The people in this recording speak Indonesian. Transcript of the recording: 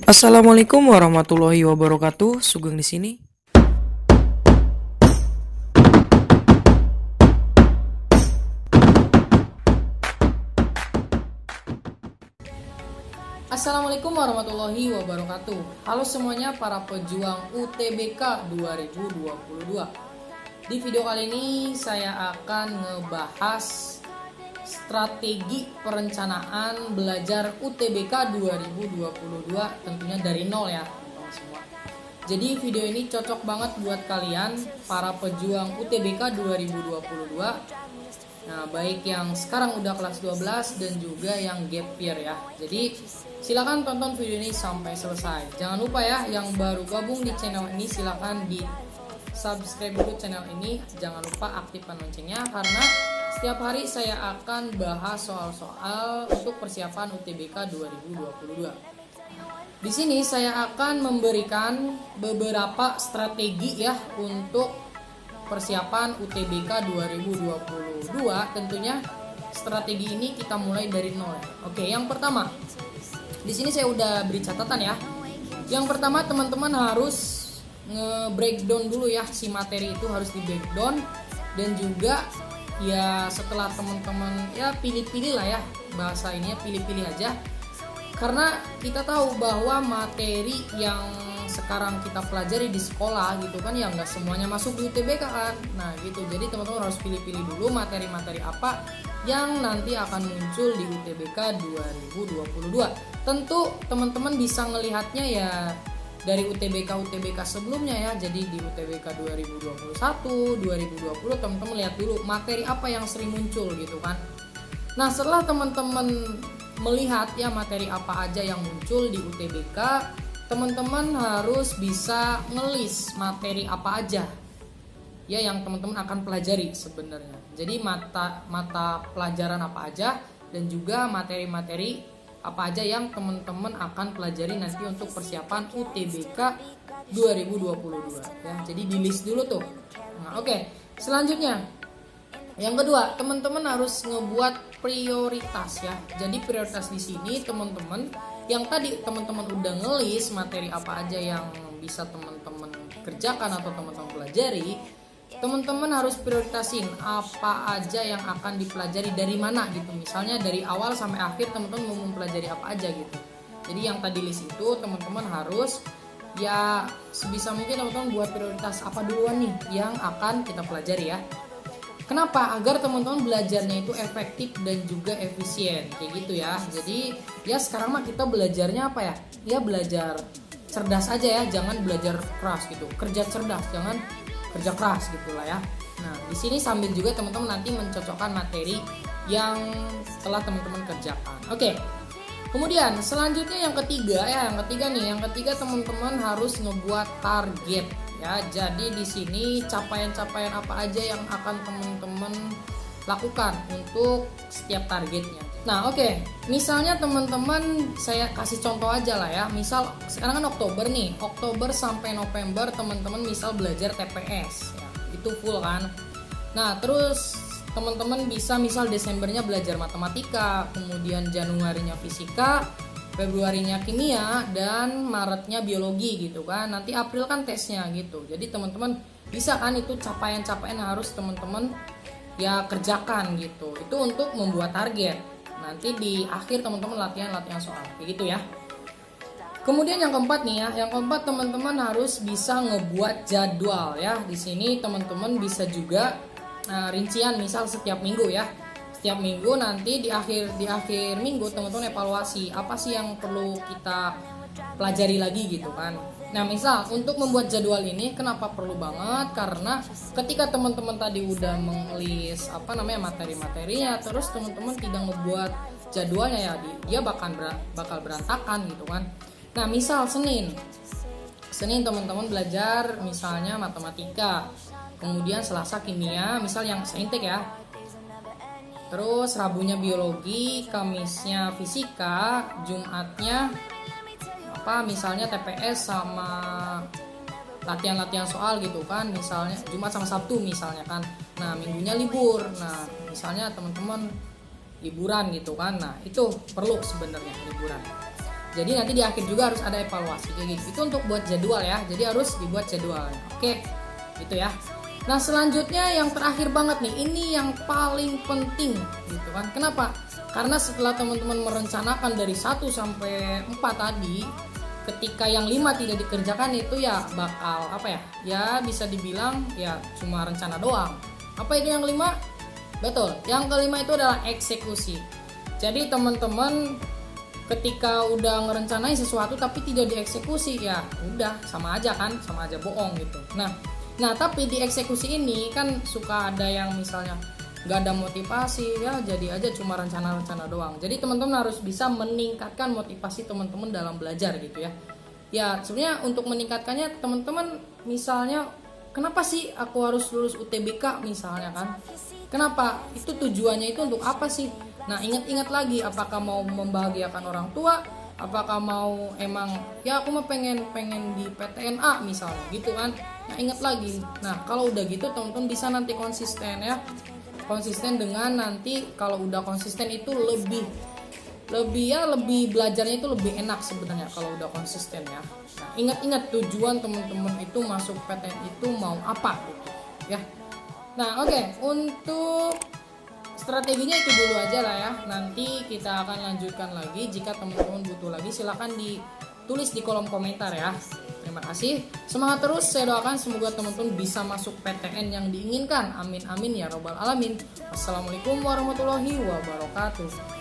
Assalamualaikum warahmatullahi wabarakatuh. Sugeng di sini. Assalamualaikum warahmatullahi wabarakatuh. Halo semuanya para pejuang UTBK 2022. Di video kali ini saya akan ngebahas strategi perencanaan belajar UTBK 2022 tentunya dari nol ya teman-teman semua. Jadi video ini cocok banget buat kalian para pejuang UTBK 2022. Nah, baik yang sekarang udah kelas 12 dan juga yang gap year ya. Jadi silakan tonton video ini sampai selesai. Jangan lupa ya, yang baru gabung di channel ini silakan di subscribe dulu channel ini. Jangan lupa aktifkan loncengnya karena setiap hari saya akan bahas soal-soal untuk persiapan UTBK 2022. Di sini saya akan memberikan beberapa strategi ya untuk persiapan UTBK 2022. Tentunya strategi ini kita mulai dari nol ya. Oke, yang pertama. Di sini saya udah beri catatan ya. Yang pertama teman-teman harus nge-breakdown dulu ya, si materi itu harus di-breakdown, dan juga ya setelah teman-teman ya pilih-pilih lah ya, bahasa ini ya pilih-pilih aja. Karena kita tahu bahwa materi yang sekarang kita pelajari di sekolah gitu kan ya nggak semuanya masuk di UTBK kan. Nah gitu, jadi teman-teman harus pilih-pilih dulu materi-materi apa yang nanti akan muncul di UTBK 2022. Tentu teman-teman bisa ngelihatnya ya dari UTBK sebelumnya ya. Jadi di UTBK 2021, 2020 teman-teman lihat dulu materi apa yang sering muncul gitu kan. Nah setelah teman-teman melihat ya materi apa aja yang muncul di UTBK, teman-teman harus bisa ngelis materi apa aja ya yang teman-teman akan pelajari sebenarnya. Jadi mata pelajaran apa aja dan juga materi-materi apa aja yang teman-teman akan pelajari nanti untuk persiapan UTBK 2022 ya. Jadi di list dulu tuh. Nah, oke. Selanjutnya yang kedua, teman-teman harus ngebuat prioritas ya. Jadi prioritas di sini teman-teman yang tadi teman-teman udah ngelis materi apa aja yang bisa teman-teman kerjakan atau teman-teman pelajari, teman-teman harus prioritasin apa aja yang akan dipelajari dari mana gitu. Misalnya dari awal sampai akhir teman-teman mau mempelajari apa aja gitu. Jadi yang tadi list itu teman-teman harus ya sebisa mungkin teman-teman buat prioritas apa duluan nih yang akan kita pelajari ya. Kenapa? Agar teman-teman belajarnya itu efektif dan juga efisien kayak gitu ya. Jadi ya sekarang mah kita belajarnya apa ya? Ya belajar cerdas aja ya, jangan belajar keras gitu. Kerja cerdas, jangan kerja keras gitulah ya. Nah, di sini sambil juga teman-teman nanti mencocokkan materi yang telah teman-teman kerjakan. Oke. Kemudian selanjutnya yang ketiga ya, yang ketiga teman-teman harus ngebuat target ya. Jadi di sini capaian-capaian apa aja yang akan teman-teman lakukan untuk setiap targetnya. Nah, oke. Misalnya teman-teman saya kasih contoh aja lah ya. Misal sekarang kan Oktober nih. Oktober sampai November teman-teman misal belajar TPS ya. Itu full kan. Nah, terus teman-teman bisa misal Desembernya belajar matematika, kemudian Januarinya fisika, Februarinya kimia, dan Maretnya biologi gitu kan. Nanti April kan tesnya gitu. Jadi teman-teman bisa kan itu capaian-capaian harus teman-teman ya kerjakan gitu. Itu untuk membuat target. Nanti di akhir teman-teman latihan soal kayak gitu ya. Kemudian yang keempat nih ya, yang keempat teman-teman harus bisa ngebuat jadwal ya. Di sini teman-teman bisa juga rincian misal setiap minggu ya. Setiap minggu nanti di akhir minggu teman-teman evaluasi apa sih yang perlu kita pelajari lagi gitu kan. Nah, misal untuk membuat jadwal ini kenapa perlu banget? Karena ketika teman-teman tadi udah mengelis materi-materinya, terus teman-teman tidak ngebuat jadwalnya ya dia bakal berantakan gitu kan. Nah, misal Senin teman-teman belajar misalnya matematika, kemudian Selasa kimia, misal yang saintek ya. Terus Rabunya biologi, Kamisnya fisika, Jumatnya misalnya TPS sama latihan-latihan soal gitu kan. Misalnya Jumat sama Sabtu misalnya kan. Nah, Minggunya libur. Nah, misalnya teman-teman liburan gitu kan. Nah, itu perlu sebenarnya liburan. Jadi nanti di akhir juga harus ada evaluasi kayak gitu. Itu untuk buat jadwal ya. Jadi harus dibuat jadwalnya. Oke, gitu ya. Nah selanjutnya yang terakhir banget nih, ini yang paling penting gitu kan. Kenapa? Karena setelah teman-teman merencanakan dari 1 sampai 4 tadi, ketika yang 5 tidak dikerjakan itu ya bakal apa ya? Ya bisa dibilang ya cuma rencana doang. Apa itu yang 5? Betul, yang kelima itu adalah eksekusi. Jadi teman-teman ketika udah ngerencanain sesuatu tapi tidak dieksekusi, ya udah sama aja kan, sama aja bohong gitu. Nah tapi di eksekusi ini kan suka ada yang misalnya nggak ada motivasi, ya jadi aja cuma rencana-rencana doang. Jadi teman-teman harus bisa meningkatkan motivasi teman-teman dalam belajar gitu ya. Ya sebenarnya untuk meningkatkannya teman-teman misalnya kenapa sih aku harus lulus UTBK misalnya kan? Kenapa? Itu tujuannya itu untuk apa sih? Nah ingat-ingat lagi, apakah mau membahagiakan orang tua, apakah mau emang ya aku mah pengen di PTNA misalnya gitu kan. Nah ingat lagi, nah kalau udah gitu teman-teman bisa nanti konsisten ya, konsisten dengan nanti kalau udah konsisten itu lebih belajarnya itu lebih enak sebenarnya kalau udah konsisten ya. Nah ingat-ingat tujuan teman-teman itu masuk PTN itu mau apa gitu ya. Nah oke, untuk strateginya itu dulu aja lah ya. Nanti kita akan lanjutkan lagi. Jika teman-teman butuh lagi silahkan ditulis di kolom komentar ya. Terima kasih. Semangat terus. Saya doakan semoga teman-teman bisa masuk PTN yang diinginkan. Amin amin ya robbal alamin. Assalamualaikum warahmatullahi wabarakatuh.